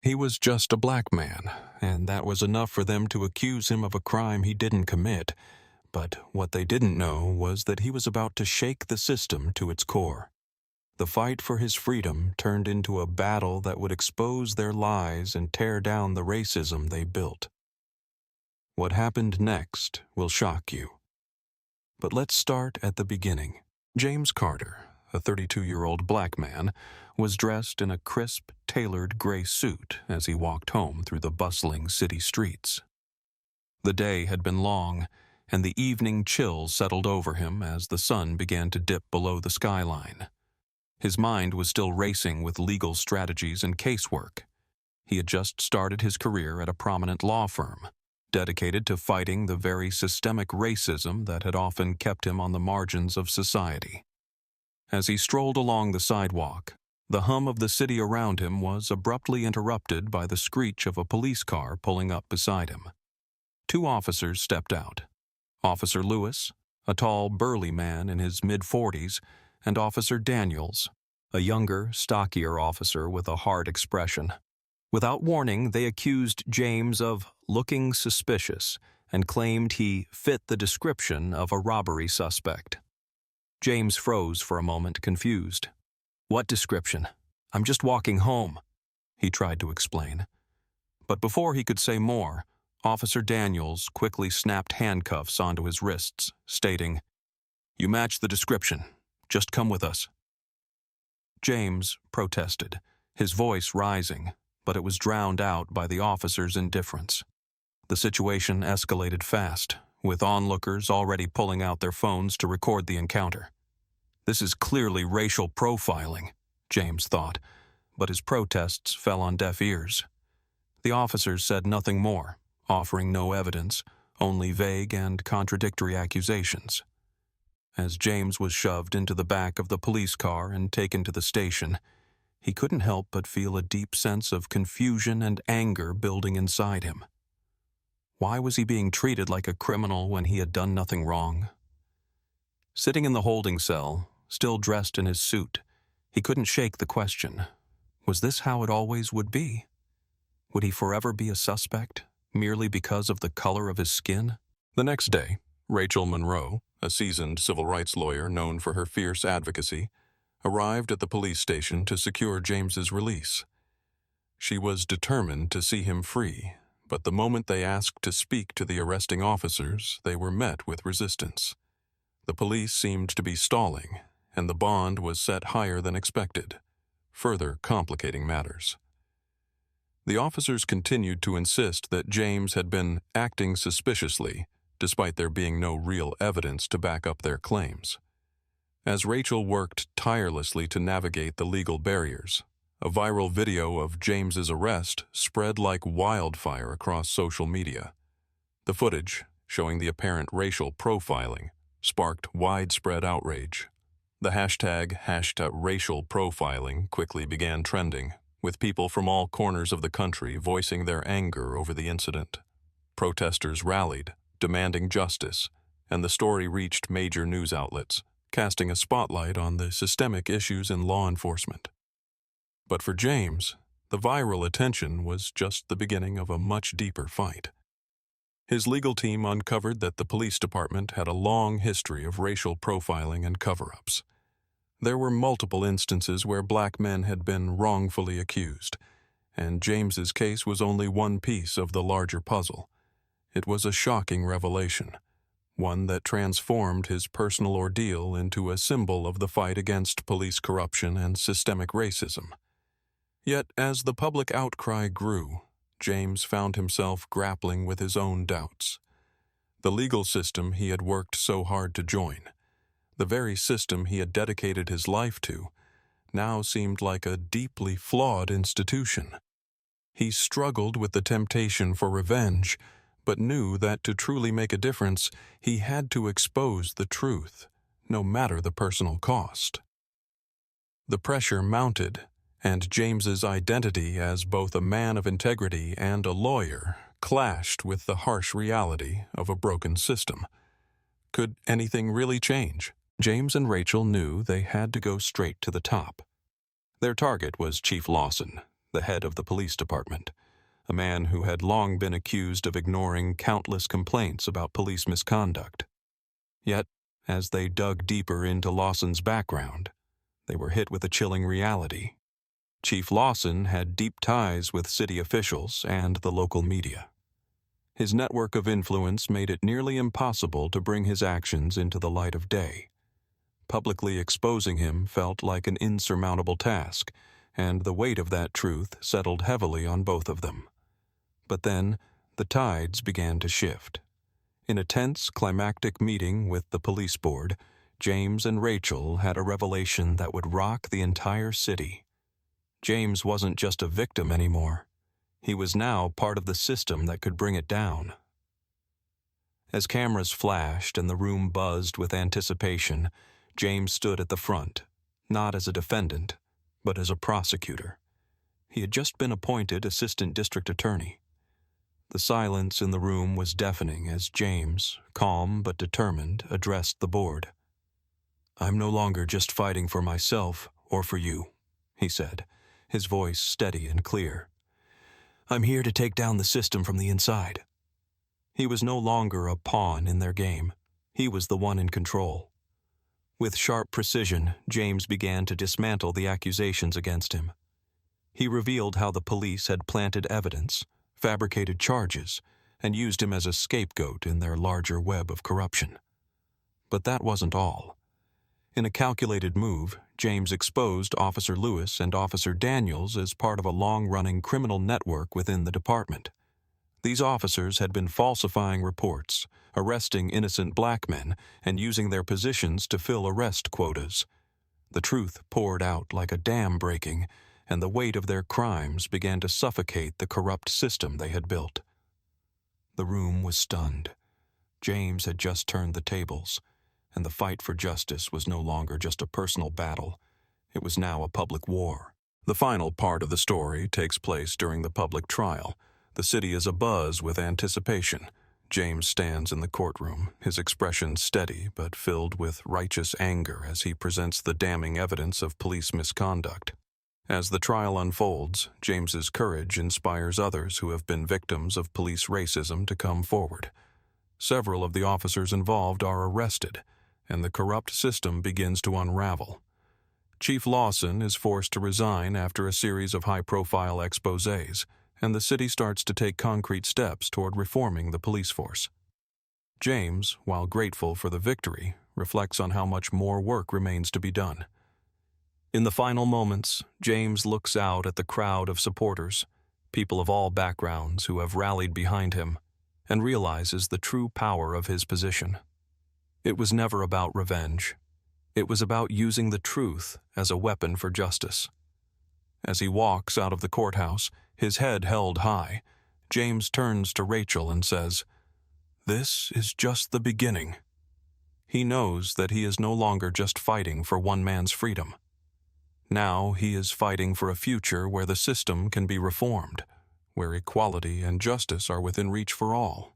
He was just a black man, and that was enough for them to accuse him of a crime he didn't commit. But what they didn't know was that he was about to shake the system to its core. The fight for his freedom turned into a battle that would expose their lies and tear down the racism they built. What happened next will shock you. But let's start at the beginning. James Carter, a 32-year-old black man, was dressed in a crisp, tailored gray suit as he walked home through the bustling city streets. The day had been long, and the evening chill settled over him as the sun began to dip below the skyline. His mind was still racing with legal strategies and casework. He had just started his career at a prominent law firm, dedicated to fighting the very systemic racism that had often kept him on the margins of society. As he strolled along the sidewalk, the hum of the city around him was abruptly interrupted by the screech of a police car pulling up beside him. Two officers stepped out. Officer Lewis, a tall, burly man in his mid-40s, and Officer Daniels, a younger, stockier officer with a hard expression. Without warning, they accused James of looking suspicious and claimed he fit the description of a robbery suspect. James froze for a moment, confused. "What description? I'm just walking home," he tried to explain. But before he could say more, Officer Daniels quickly snapped handcuffs onto his wrists, stating, "You match the description. Just come with us." James protested, his voice rising, but it was drowned out by the officer's indifference. The situation escalated fast, with onlookers already pulling out their phones to record the encounter. This is clearly racial profiling, James thought, but his protests fell on deaf ears. The officers said nothing more, offering no evidence, only vague and contradictory accusations. As James was shoved into the back of the police car and taken to the station, he couldn't help but feel a deep sense of confusion and anger building inside him. Why was he being treated like a criminal when he had done nothing wrong? Sitting in the holding cell, still dressed in his suit, he couldn't shake the question. Was this how it always would be? Would he forever be a suspect, merely because of the color of his skin? The next day, Rachel Monroe, a seasoned civil rights lawyer known for her fierce advocacy, arrived at the police station to secure James's release. She was determined to see him free, but the moment they asked to speak to the arresting officers, they were met with resistance. The police seemed to be stalling, and the bond was set higher than expected, further complicating matters. The officers continued to insist that James had been acting suspiciously, despite there being no real evidence to back up their claims. As Rachel worked tirelessly to navigate the legal barriers, a viral video of James's arrest spread like wildfire across social media. The footage, showing the apparent racial profiling, sparked widespread outrage. The hashtag #racial profiling quickly began trending, with people from all corners of the country voicing their anger over the incident. Protesters rallied, demanding justice, and the story reached major news outlets, casting a spotlight on the systemic issues in law enforcement. But for James, the viral attention was just the beginning of a much deeper fight. His legal team uncovered that the police department had a long history of racial profiling and cover-ups. There were multiple instances where black men had been wrongfully accused, and James's case was only one piece of the larger puzzle. It was a shocking revelation, one that transformed his personal ordeal into a symbol of the fight against police corruption and systemic racism. Yet, as the public outcry grew, James found himself grappling with his own doubts. The legal system he had worked so hard to join, the very system he had dedicated his life to, now seemed like a deeply flawed institution. He struggled with the temptation for revenge, but knew that to truly make a difference, he had to expose the truth, no matter the personal cost. The pressure mounted, and James's identity as both a man of integrity and a lawyer clashed with the harsh reality of a broken system. Could anything really change? James and Rachel knew they had to go straight to the top. Their target was Chief Lawson, the head of the police department, a man who had long been accused of ignoring countless complaints about police misconduct. Yet, as they dug deeper into Lawson's background, they were hit with a chilling reality. Chief Lawson had deep ties with city officials and the local media. His network of influence made it nearly impossible to bring his actions into the light of day. Publicly exposing him felt like an insurmountable task, and the weight of that truth settled heavily on both of them. But then, the tides began to shift. In a tense, climactic meeting with the police board, James and Rachel had a revelation that would rock the entire city. James wasn't just a victim anymore. He was now part of the system that could bring it down. As cameras flashed and the room buzzed with anticipation, James stood at the front, not as a defendant, but as a prosecutor. He had just been appointed assistant district attorney. The silence in the room was deafening as James, calm but determined, addressed the board. "I'm no longer just fighting for myself or for you," he said, his voice steady and clear. "I'm here to take down the system from the inside." He was no longer a pawn in their game. He was the one in control. With sharp precision, James began to dismantle the accusations against him. He revealed how the police had planted evidence, fabricated charges, and used him as a scapegoat in their larger web of corruption. But that wasn't all. In a calculated move, James exposed Officer Lewis and Officer Daniels as part of a long-running criminal network within the department. These officers had been falsifying reports, arresting innocent black men, and using their positions to fill arrest quotas. The truth poured out like a dam breaking, and the weight of their crimes began to suffocate the corrupt system they had built. The room was stunned. James had just turned the tables, and the fight for justice was no longer just a personal battle. It was now a public war. The final part of the story takes place during the public trial. The city is abuzz with anticipation. James stands in the courtroom, his expression steady but filled with righteous anger as he presents the damning evidence of police misconduct. As the trial unfolds, James's courage inspires others who have been victims of police racism to come forward. Several of the officers involved are arrested, and the corrupt system begins to unravel. Chief Lawson is forced to resign after a series of high-profile exposés, and the city starts to take concrete steps toward reforming the police force. James, while grateful for the victory, reflects on how much more work remains to be done. In the final moments, James looks out at the crowd of supporters, people of all backgrounds who have rallied behind him, and realizes the true power of his position. It was never about revenge. It was about using the truth as a weapon for justice. As he walks out of the courthouse, his head held high, James turns to Rachel and says, "This is just the beginning." He knows that he is no longer just fighting for one man's freedom. Now he is fighting for a future where the system can be reformed, where equality and justice are within reach for all.